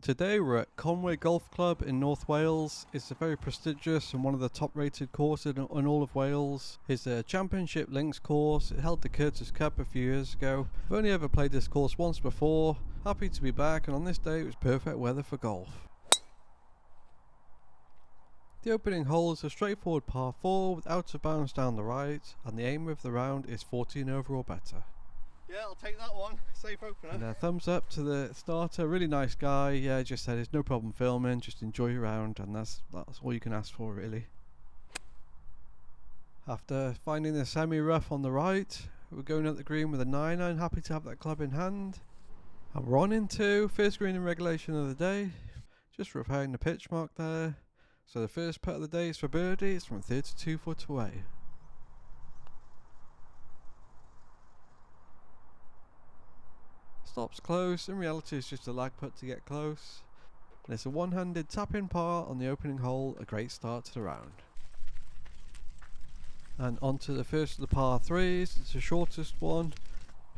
Today we're at Conwy Golf Club in North Wales. It's a very prestigious and one of the top rated courses in all of Wales. It's a championship links course. It held the Curtis Cup a few years ago. I've only ever played this course once before. Happy to be back, and on this day it was perfect weather for golf. The opening hole is a straightforward par 4 with out of bounds down the right, and the aim of the round is 14 over or better. Yeah, I'll take that one. Safe opener. And a thumbs up to the starter. Really nice guy. Yeah, just said it's no problem filming. Just enjoy your round, and that's all you can ask for, really. After finding the semi-rough on the right, we're going up the green with a 9-iron. Happy to have that club in hand. And we're on into first green in regulation of the day. Just repairing the pitch mark there. So the first putt of the day is for birdie. It's from 32 foot away. Stops close. In reality it's just a lag putt to get close, and it's a one-handed tap-in par on the opening hole. A great start to the round. And onto the first of the par 3s. It's the shortest one.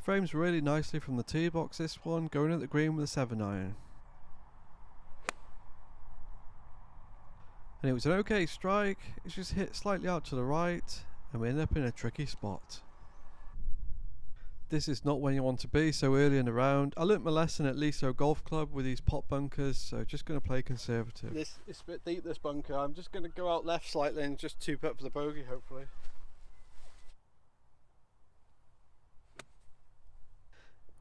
Frames really nicely from the tee box, this one, going at the green with a 7-iron. And it was an okay strike. It's just hit slightly out to the right, and we end up in a tricky spot. This is not where you want to be so early in the round. I learnt my lesson at Liso Golf Club with these pot bunkers, so just going to play conservative. It's a bit deep, this bunker. I'm just going to go out left slightly and just 2-putt for the bogey, hopefully.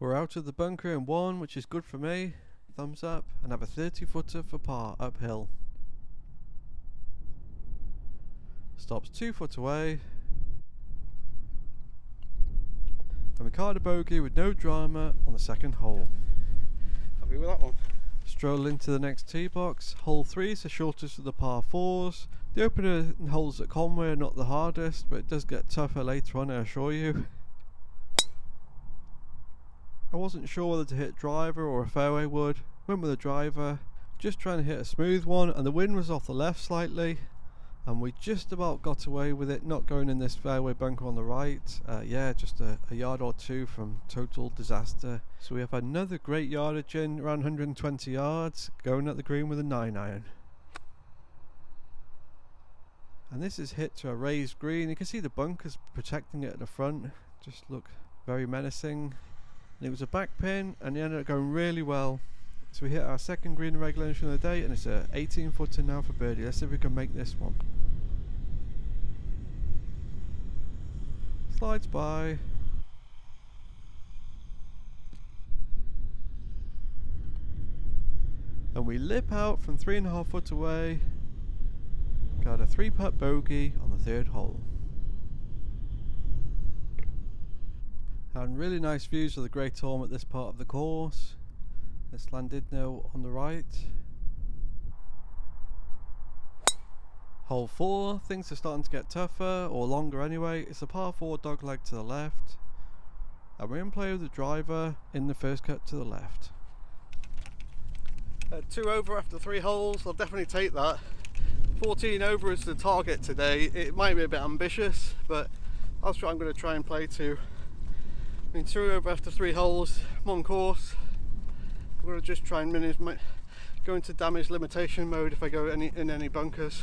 We're out of the bunker in 1, which is good for me. Thumbs up, and have a 30-footer for par uphill. Stops 2 foot away. And we card a bogey with no drama on the second hole. Happy with that one. Stroll into the next tee box. Hole 3 is the shortest of the par 4s. The opener holes at Conwy are not the hardest, but it does get tougher later on, I assure you. I wasn't sure whether to hit driver or a fairway wood. Went with a driver, just trying to hit a smooth one, and the wind was off the left slightly. And we just about got away with it, not going in this fairway bunker on the right. Yeah, just a yard or two from total disaster. So we have another great yardage in, around 120 yards, going at the green with a 9-iron. And this is hit to a raised green. You can see the bunkers protecting it at the front, just look very menacing. And it was a back pin, and it ended up going really well. So we hit our second green in regulation of the day, and it's a 18-footer now for birdie. Let's see if we can make this one. Slides by. And we lip out from 3.5 foot away. Got a 3-putt bogey on the third hole. And really nice views of the Great Orme at this part of the course. This Llandudno on the right. Hole 4, things are starting to get tougher, or longer anyway. It's a par 4 dogleg to the left. And we're in play with the driver in the first cut to the left. 2 over after 3 holes, I'll definitely take that. 14 over is the target today. It might be a bit ambitious, but I'm going to try and play 2. I mean, 2 over after 3 holes, I'm on course. I'm going to just try and go into damage limitation mode if I go in any bunkers.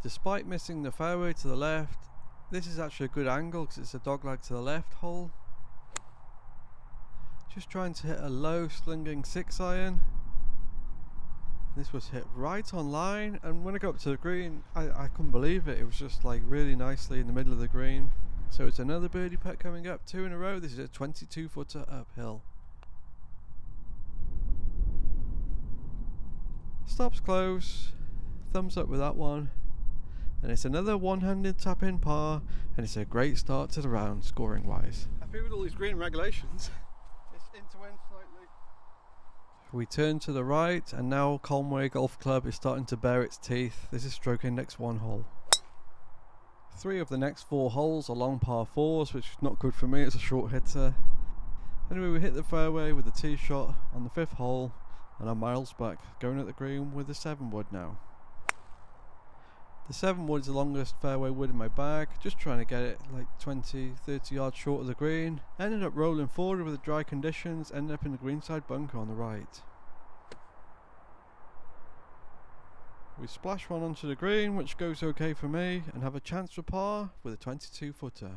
Despite missing the fairway to the left, this is actually a good angle because it's a dogleg to the left hole. Just trying to hit a low slinging 6-iron. This was hit right on line, and when I got up to the green, I couldn't believe it. It was just like really nicely in the middle of the green. So it's another birdie putt coming up, 2 in a row. This is a 22-footer uphill. Stops close, thumbs up with that one, and it's another one-handed tap-in par, and it's a great start to the round scoring wise. Happy with all these green regulations. It's in to win slightly. We turn to the right, and now Conwy Golf Club is starting to bare its teeth. This is stroke index 1 hole. 3 of the next 4 holes are long par 4s, which is not good for me, it's a short hitter. Anyway, we hit the fairway with a tee shot on the 5th hole, and I'm miles back, going at the green with a 7-wood now. The 7-wood is the longest fairway wood in my bag, just trying to get it like 20-30 yards short of the green. Ended up rolling forward with the dry conditions, ended up in the greenside bunker on the right. We splash one onto the green, which goes okay for me, and have a chance for par with a 22 footer.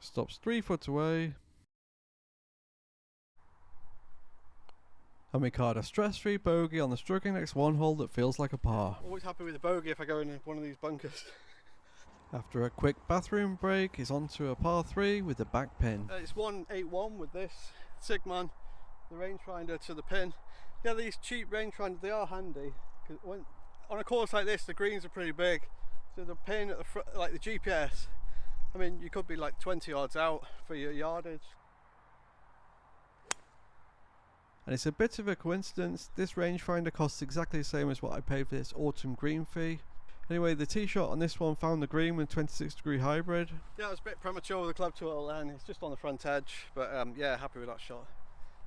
Stops 3 foot away. And we card a stress-free bogey on the struggling next one hole that feels like a par. Always happy with a bogey if I go in one of these bunkers. After a quick bathroom break, he's onto a par 3 with the back pin. It's 181 with this Sigman, the rangefinder to the pin. Yeah, these cheap rangefinders, they are handy. Cause on a course like this, the greens are pretty big. So the pin at the front, like the GPS, I mean, you could be like 20 yards out for your yardage. And it's a bit of a coincidence, this rangefinder costs exactly the same as what I paid for this autumn green fee. Anyway, the tee shot on this one found the green with 26-degree hybrid. Yeah, I was a bit premature with the club 12 and it's just on the front edge, but yeah, happy with that shot,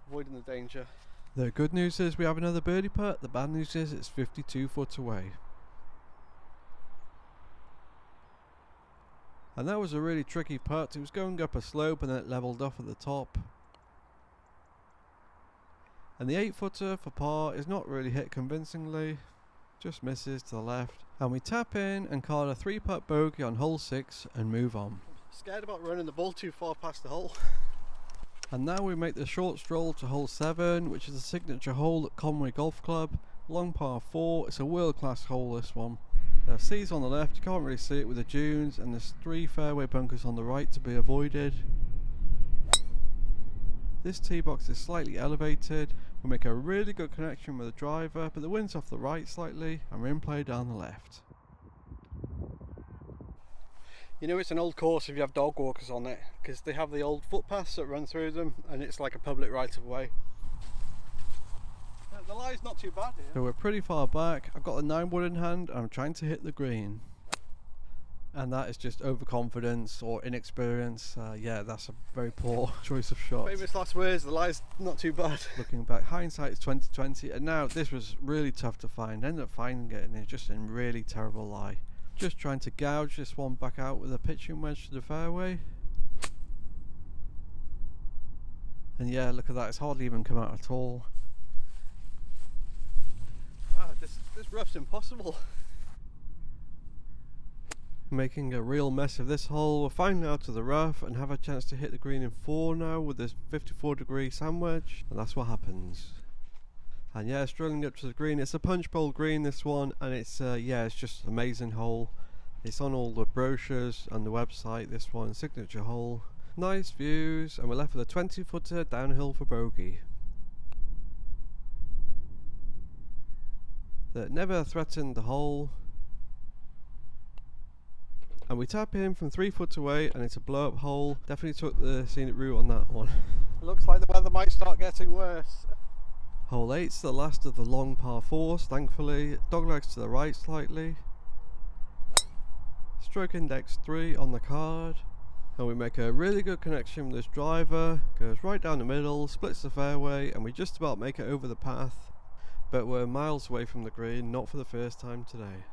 avoiding the danger. The good news is we have another birdie putt, the bad news is it's 52 foot away. And that was a really tricky putt. It was going up a slope and then it levelled off at the top. And the 8 footer for par is not really hit convincingly, just misses to the left. And we tap in and card a 3-putt bogey on hole 6 and move on. Scared about running the ball too far past the hole. And now we make the short stroll to hole 7, which is a signature hole at Conwy Golf Club. Long par 4, it's a world class hole this one. The sea's on the left, you can't really see it with the dunes, and there's 3 fairway bunkers on the right to be avoided. This tee box is slightly elevated. We make a really good connection with the driver, but the wind's off the right slightly and we're in play down the left. You know it's an old course if you have dog walkers on it, because they have the old footpaths that run through them and it's like a public right of way. The lie's not too bad here. So we're pretty far back. I've got a 9-wood in hand and I'm trying to hit the green. And that is just overconfidence or inexperience. Yeah, that's a very poor choice of shot. Famous last words, the lie's not too bad. Looking back, hindsight is 2020, and now this was really tough to find. Ended up finding it and it's just in really terrible lie. Just trying to gouge this one back out with a pitching wedge to the fairway. And yeah, look at that, it's hardly even come out at all. Ah, this rough's impossible. Making a real mess of this hole. We're finally out of the rough and have a chance to hit the green in 4 now with this 54-degree sandwich, and that's what happens. And yeah, struggling up to the green. It's a punch bowl green, this one, and it's yeah, it's just an amazing hole. It's on all the brochures and the website, this one, signature hole. Nice views, and we're left with a 20-footer downhill for bogey. That never threatened the hole. And we tap in from 3 foot away and it's a blow up hole. Definitely took the scenic route on that one. It looks like the weather might start getting worse. Hole 8's the last of the long par 4s, thankfully. Doglegs to the right slightly. Stroke index 3 on the card. And we make a really good connection with this driver. Goes right down the middle, splits the fairway, and we just about make it over the path. But we're miles away from the green, not for the first time today.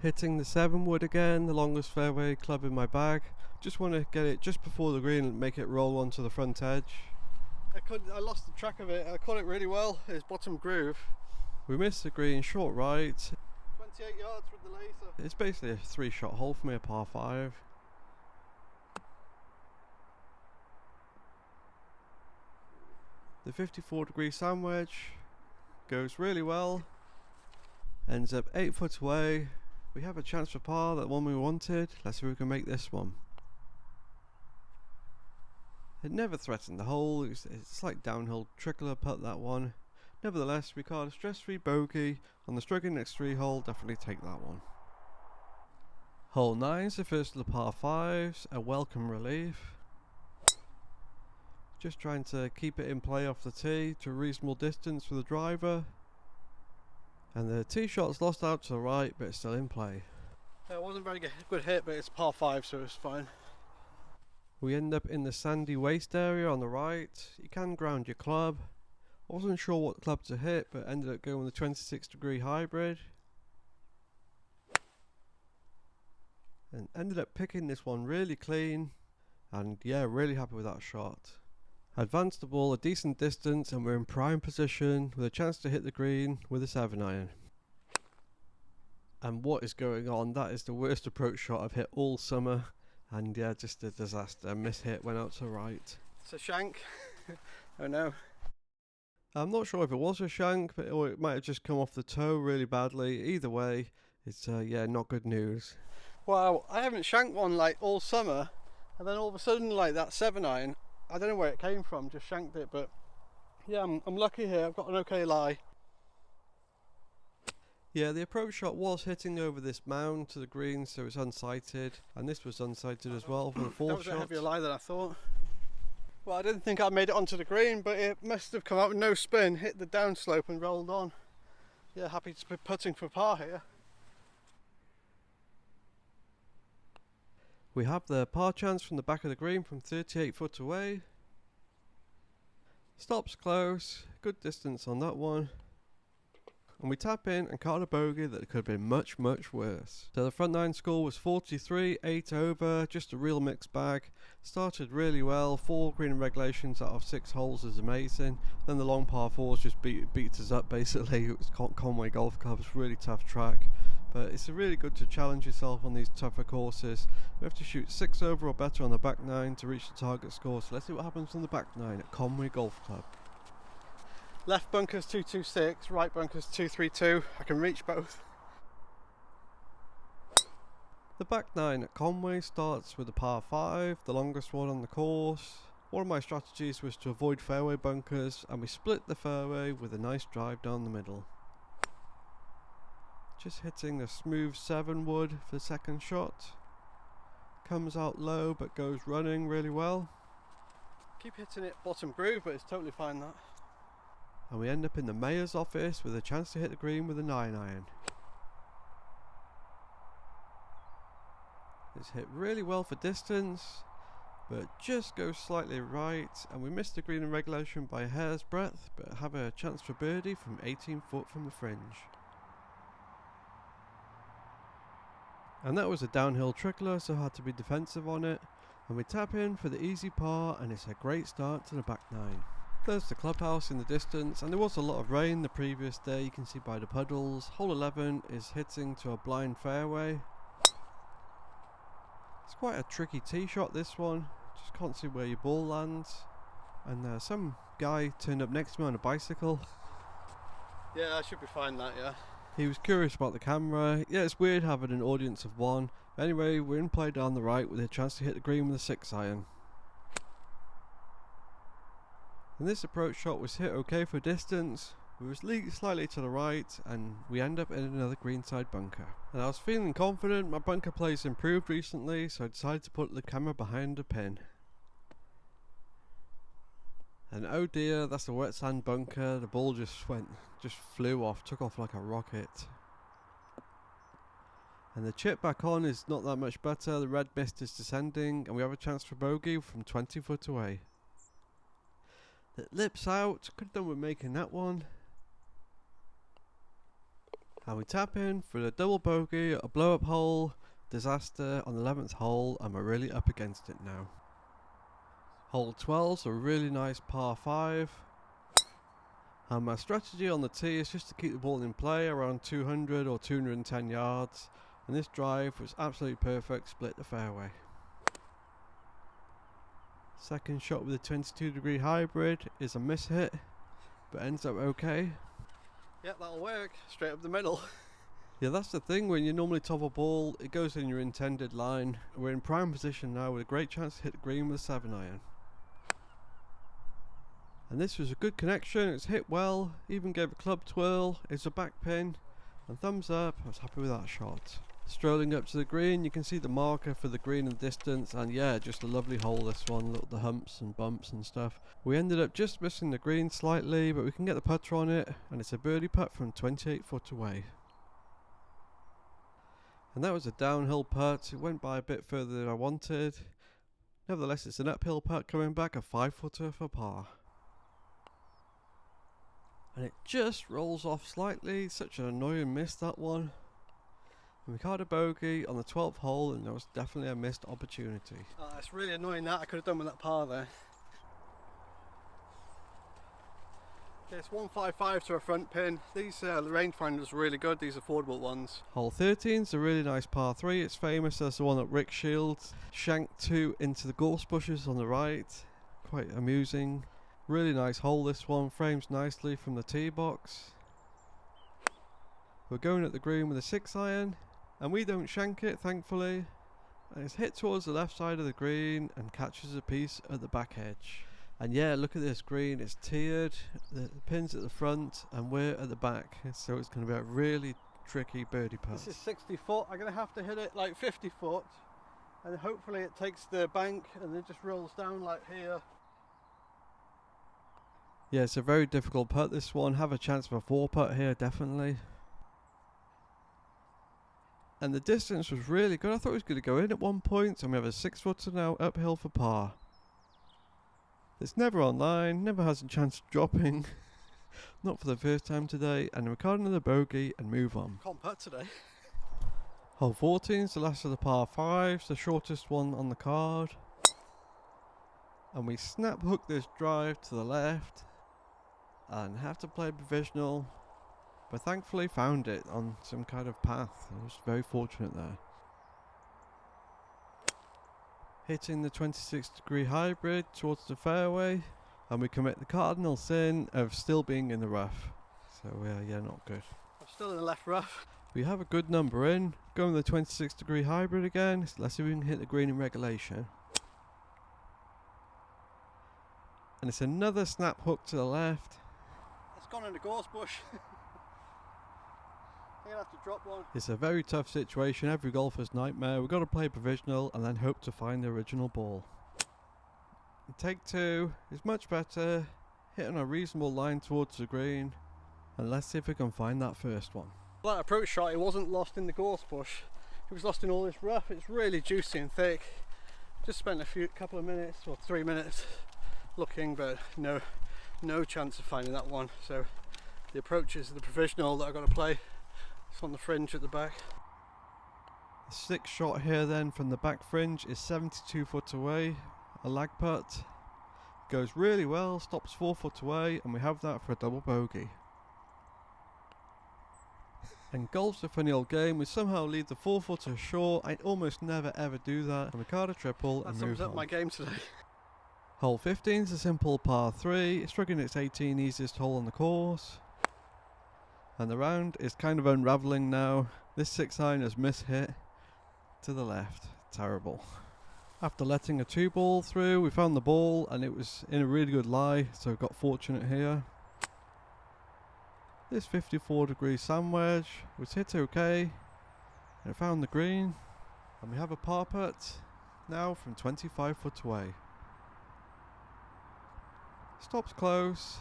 Hitting the 7-wood again, the longest fairway club in my bag. Just want to get it just before the green and make it roll onto the front edge. I lost the track of it. I caught it really well. It's bottom groove. We missed the green short right. 28 yards with the laser. It's basically a 3-shot hole for me, a par 5. The 54-degree sandwich goes really well. Ends up 8 foot away. We have a chance for par, that one we wanted. Let's see if we can make this one. It never threatened the hole. It's like downhill trickler putt, that one. Nevertheless, we card a stress-free bogey on the struggling next 3 hole. Definitely take that one. Hole 9's the first of the par 5s. A welcome relief. Just trying to keep it in play off the tee to a reasonable distance for the driver. And the tee shot's lost out to the right, but it's still in play. It wasn't a very good hit, but it's par 5, so it's fine. We end up in the sandy waste area on the right. You can ground your club. I wasn't sure what club to hit, but ended up going with the 26-degree hybrid. And ended up picking this one really clean. And yeah, really happy with that shot. Advanced the ball a decent distance and we're in prime position with a chance to hit the green with a 7-iron. And what is going on? That is the worst approach shot I've hit all summer, and yeah, just a disaster. Mishit, went out to right. It's a shank. Oh no. I'm not sure if it was a shank, or it might have just come off the toe really badly. Either way, it's yeah, not good news. Wow, I haven't shanked one like all summer, and then all of a sudden like that 7-iron, I don't know where it came from, just shanked it, but yeah, I'm lucky here, I've got an okay lie. Yeah, the approach shot was hitting over this mound to the green, so it's unsighted, and this was unsighted as well for the fourth shot. That was a heavier lie than I thought. Well, I didn't think I made it onto the green, but it must have come out with no spin, hit the downslope and rolled on. Yeah, happy to be putting for par here. We have the par chance from the back of the green from 38 foot away. Stops close, good distance on that one. And we tap in and caught a bogey that could have been much, much worse. So the front nine score was 43, 8 over, just a real mixed bag. Started really well, 4 green and regulations out of 6 holes is amazing. Then the long par 4s just beat us up basically. It was Conwy Golf Club, it's a really tough track. But it's really good to challenge yourself on these tougher courses. We have to shoot 6 over or better on the back 9 to reach the target score. So let's see what happens on the back 9 at Conwy Golf Club. Left bunker's 226, right bunker's 232. I can reach both. The back 9 at Conwy starts with a par 5, the longest one on the course. One of my strategies was to avoid fairway bunkers, and we split the fairway with a nice drive down the middle. Just hitting a smooth 7 wood for the second shot. Comes out low but goes running really well. Keep hitting it bottom groove, but it's totally fine that. And we end up in the mayor's office with a chance to hit the green with a 9-iron. It's hit really well for distance, but just goes slightly right, and we missed the green in regulation by a hair's breadth, but have a chance for birdie from 18 foot from the fringe. And that was a downhill trickler, so I had to be defensive on it. And we tap in for the easy par, and it's a great start to the back 9. There's the clubhouse in the distance, and there was a lot of rain the previous day, you can see by the puddles. Hole 11 is hitting to a blind fairway. It's quite a tricky tee shot, this one. Just can't see where your ball lands. And some guy turned up next to me on a bicycle. Yeah, I should be fine that, yeah. He was curious about the camera. Yeah, it's weird having an audience of one. Anyway, we're in play down the right with a chance to hit the green with a 6-iron. And this approach shot was hit okay for distance. We was slightly to the right, and we end up in another greenside bunker. And I was feeling confident. My bunker play's improved recently, so I decided to put the camera behind the pin. And oh dear, that's a wet sand bunker. The ball just flew off, took off like a rocket. And the chip back on is not that much better. The red mist is descending, and we have a chance for bogey from 20 foot away. It lips out, could have done with making that one. And we tap in for the double bogey, a blow up hole, disaster on the 11th hole, and we're really up against it now. Hole 12's a really nice par 5. And my strategy on the tee is just to keep the ball in play around 200 or 210 yards. And this drive was absolutely perfect, split the fairway. Second shot with a 22-degree hybrid is a miss hit, but ends up okay. Yep, that'll work. Straight up the middle. Yeah, that's the thing, when you normally top a ball, it goes in your intended line. We're in prime position now with a great chance to hit the green with a 7-iron. And this was a good connection, it's hit well, even gave a club twirl, it's a back pin, and thumbs up, I was happy with that shot. Strolling up to the green, you can see the marker for the green in the distance, and yeah, just a lovely hole this one, look at the humps and bumps and stuff. We ended up just missing the green slightly, but we can get the putter on it, and it's a birdie putt from 28 foot away. And that was a downhill putt, it went by a bit further than I wanted. Nevertheless, it's an uphill putt coming back, a 5-footer for par. And it just rolls off slightly, such an annoying miss that one. And we caught a bogey on the 12th hole, and there was definitely a missed opportunity. Oh, it's really annoying that. I could have done with that par there. Okay, it's 155 to a front pin. These the rangefinders are really good, these affordable ones. Hole 13 is a really nice par 3. It's famous as the one at Rick Shields. Shanked 2 into the gorse bushes on the right. Quite amusing. Really nice hole this one. Frames nicely from the tee box. We're going at the green with a 6-iron. And we don't shank it, thankfully. And it's hit towards the left side of the green and catches a piece at the back edge. And yeah, look at this green, it's tiered, the pin's at the front and we're at the back, so it's going to be a really tricky birdie putt. This is 60 foot, I'm going to have to hit it like 50 foot and hopefully it takes the bank and then just rolls down like here. Yeah, it's a very difficult putt this one, have a chance of a 4 putt here definitely. And the distance was really good, I thought it was going to go in at one point, and we have a 6-footer now uphill for par. It's never online, never has a chance of dropping, not for the first time today, and record another bogey and move on. Can't putt today. Hole 14 is the last of the par 5s, the shortest one on the card. And we snap hook this drive to the left and have to play provisional, but thankfully found it on some kind of path. I was very fortunate there. Hitting the 26-degree hybrid towards the fairway, and we commit the cardinal sin of still being in the rough. So yeah, not good. I'm still in the left rough. We have a good number in, going with the 26-degree hybrid again. Let's see if we can hit the green in regulation. And it's another snap hook to the left. It's gone in the gorse bush. I'm going to have to drop one. It's a very tough situation, every golfer's nightmare. We've got to play provisional and then hope to find the original ball. And take 2 is much better, hitting a reasonable line towards the green, and let's see if we can find that first one. That approach shot, it wasn't lost in the gorse bush, it was lost in all this rough. It's really juicy and thick. Just spent couple of minutes or 3 minutes looking, but no chance of finding that one. So the approach is the provisional that I've got to play. It's on the fringe at the back. The 6th shot here then from the back fringe is 72 foot away, a lag putt. Goes really well, stops 4 foot away, and we have that for a double bogey. And golf's a funny old game, we somehow leave the 4-footer short. I almost never ever do that, and we card a triple and move on. That sums up my game today. Hole 15 is a simple par 3, it's struggling its 18 easiest hole on the course. And the round is kind of unravelling now. This 6-iron has mishit to the left. Terrible. After letting a 2-ball through, we found the ball and it was in a really good lie, so got fortunate here. This 54-degree sand wedge was hit okay, and it found the green, and we have a par putt now from 25 foot away. Stops close.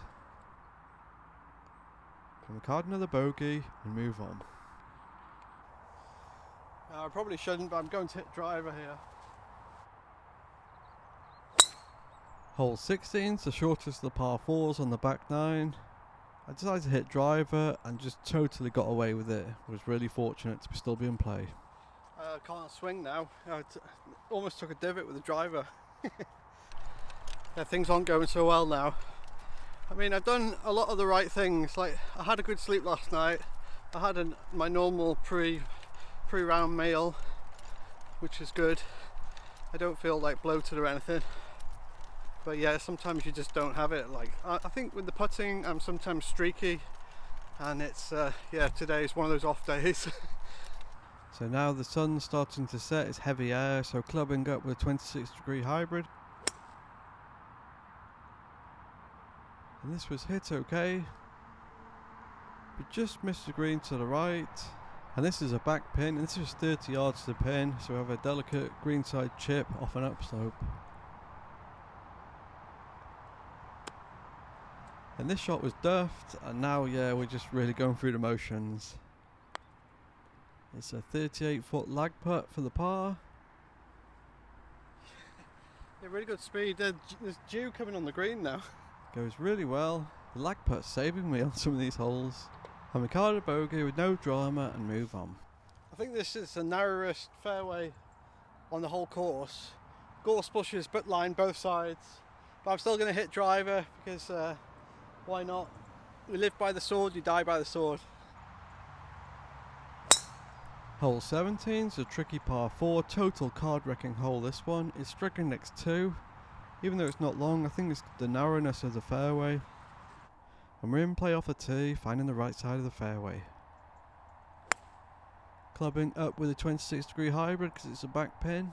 Can we card another bogey and move on? I probably shouldn't, but I'm going to hit driver here. Hole 16 is the shortest of the par 4s on the back 9. I decided to hit driver and just totally got away with it. I was really fortunate to still be in play. Can't swing now. I almost took a divot with the driver. Yeah, things aren't going so well now. I mean, I've done a lot of the right things. Like, I had a good sleep last night. I had my normal pre-round meal, which is good. I don't feel like bloated or anything. But yeah, sometimes you just don't have it. Like, I think with the putting, I'm sometimes streaky, and it's yeah, today is one of those off days. So now the sun's starting to set. It's heavy air, so clubbing up with a 26-degree hybrid. And this was hit okay, but just missed the green to the right. And this is a back pin, and this is 30 yards to the pin, so we have a delicate greenside chip off an upslope. And this shot was duffed, and now yeah, we're just really going through the motions. It's a 38-foot lag putt for the par. Yeah, really good speed. There's dew coming on the green now. Goes really well. The lag putt's saving me on some of these holes. And we card a bogey with no drama and move on. I think this is the narrowest fairway on the whole course. Gorse bushes, but line both sides. But I'm still going to hit driver because why not? We live by the sword, you die by the sword. Hole 17 is a tricky par 4, total card wrecking hole this one. It's stricken next 2. Even though it's not long, I think it's the narrowness of the fairway. And we're in play off the tee, finding the right side of the fairway. Clubbing up with a 26-degree hybrid because it's a back pin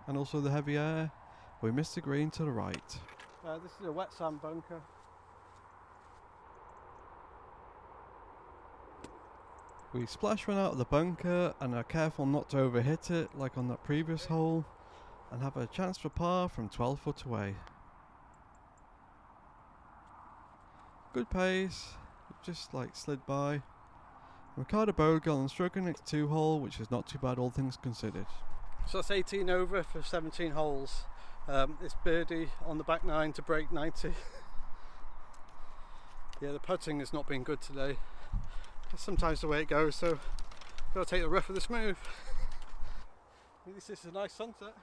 and also the heavy air. We missed the green to the right. This is a wet sand bunker. We splash one out of the bunker and are careful not to overhit it like on that previous hole, and have a chance for par from 12 foot away. Good pace, just like slid by. Ricardo bogey on the stroking next 2 hole, which is not too bad all things considered. So that's 18 over for 17 holes. It's birdie on the back 9 to break 90. Yeah, the putting has not been good today. That's sometimes the way it goes, so got to take the rough with the smooth. At least this is a nice sunset.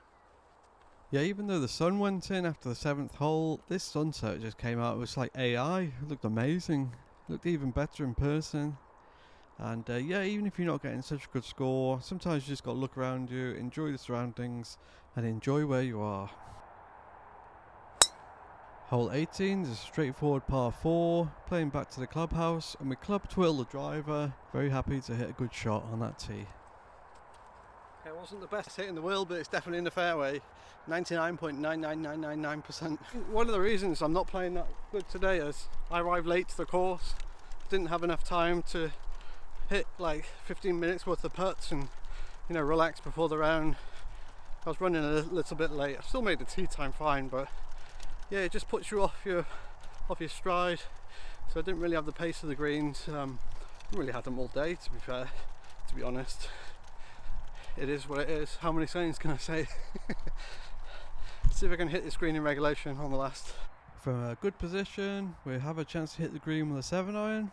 Yeah, even though the sun went in after the 7th hole, this sunset just came out. It was like AI. It looked amazing. It looked even better in person. And yeah, even if you're not getting such a good score, sometimes you just got to look around you, enjoy the surroundings, and enjoy where you are. Hole 18 is a straightforward par 4, playing back to the clubhouse, and we club twirl the driver. Very happy to hit a good shot on that tee. It wasn't the best hit in the world, but it's definitely in the fairway. 99.99999%. One of the reasons I'm not playing that good today is I arrived late to the course, didn't have enough time to hit like 15 minutes worth of putts and, you know, relax before the round. I was running a little bit late. I still made the tee time fine, but yeah, it just puts you off your stride. So I didn't really have the pace of the greens. Didn't really have them all day, to be fair, to be honest. It is what it is. How many sayings can I say? Let's see if I can hit this green in regulation on the last. From a good position, we have a chance to hit the green with a 7-iron.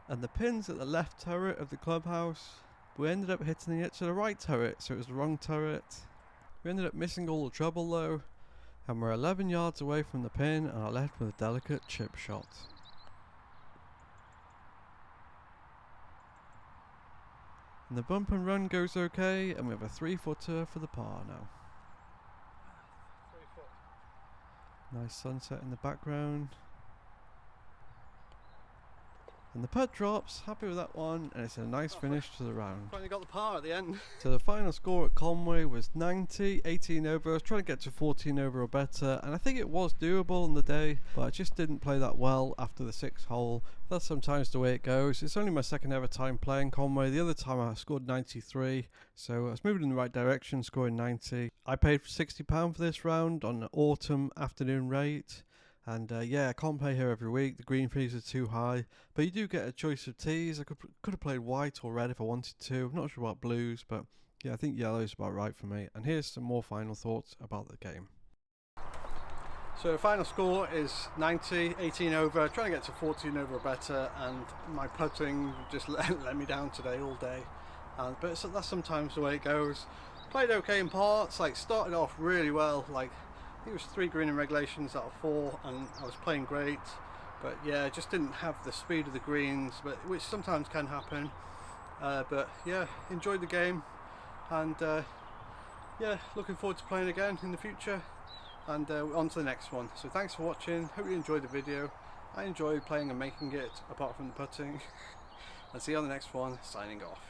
And the pin's at the left turret of the clubhouse. We ended up hitting it to the right turret, so it was the wrong turret. We ended up missing all the trouble though, and we're 11 yards away from the pin and are left with a delicate chip shot. And the bump and run goes okay, and we have a 3-footer for the par now. 3 foot. Nice sunset in the background. And the putt drops, happy with that one, and it's a nice finish to the round. Finally got the par at the end. So the final score at Conwy was 90, 18 over. I was trying to get to 14 over or better, and I think it was doable on the day, but I just didn't play that well after the 6th hole. That's sometimes the way it goes. It's only my 2nd ever time playing Conwy. The other time I scored 93, so I was moving in the right direction, scoring 90. I paid £60 for this round on an autumn afternoon rate. And yeah, I can't play here every week. The green fees are too high, but you do get a choice of tees. I could have played white or red if I wanted to. I'm not sure about blues, but yeah, I think yellow is about right for me. And here's some more final thoughts about the game. So the final score is 90, 18 over, trying to get to 14 over or better, and my putting just let me down today all day. But that's sometimes the way it goes. Played okay in parts, like started off really well, like I think it was 3 green in regulations out of 4, and I was playing great, but yeah, just didn't have the speed of the greens, which sometimes can happen. But yeah, enjoyed the game, and yeah, looking forward to playing again in the future, and on to the next one. So thanks for watching, hope you enjoyed the video. I enjoy playing and making it, apart from the putting. And see you on the next one, signing off.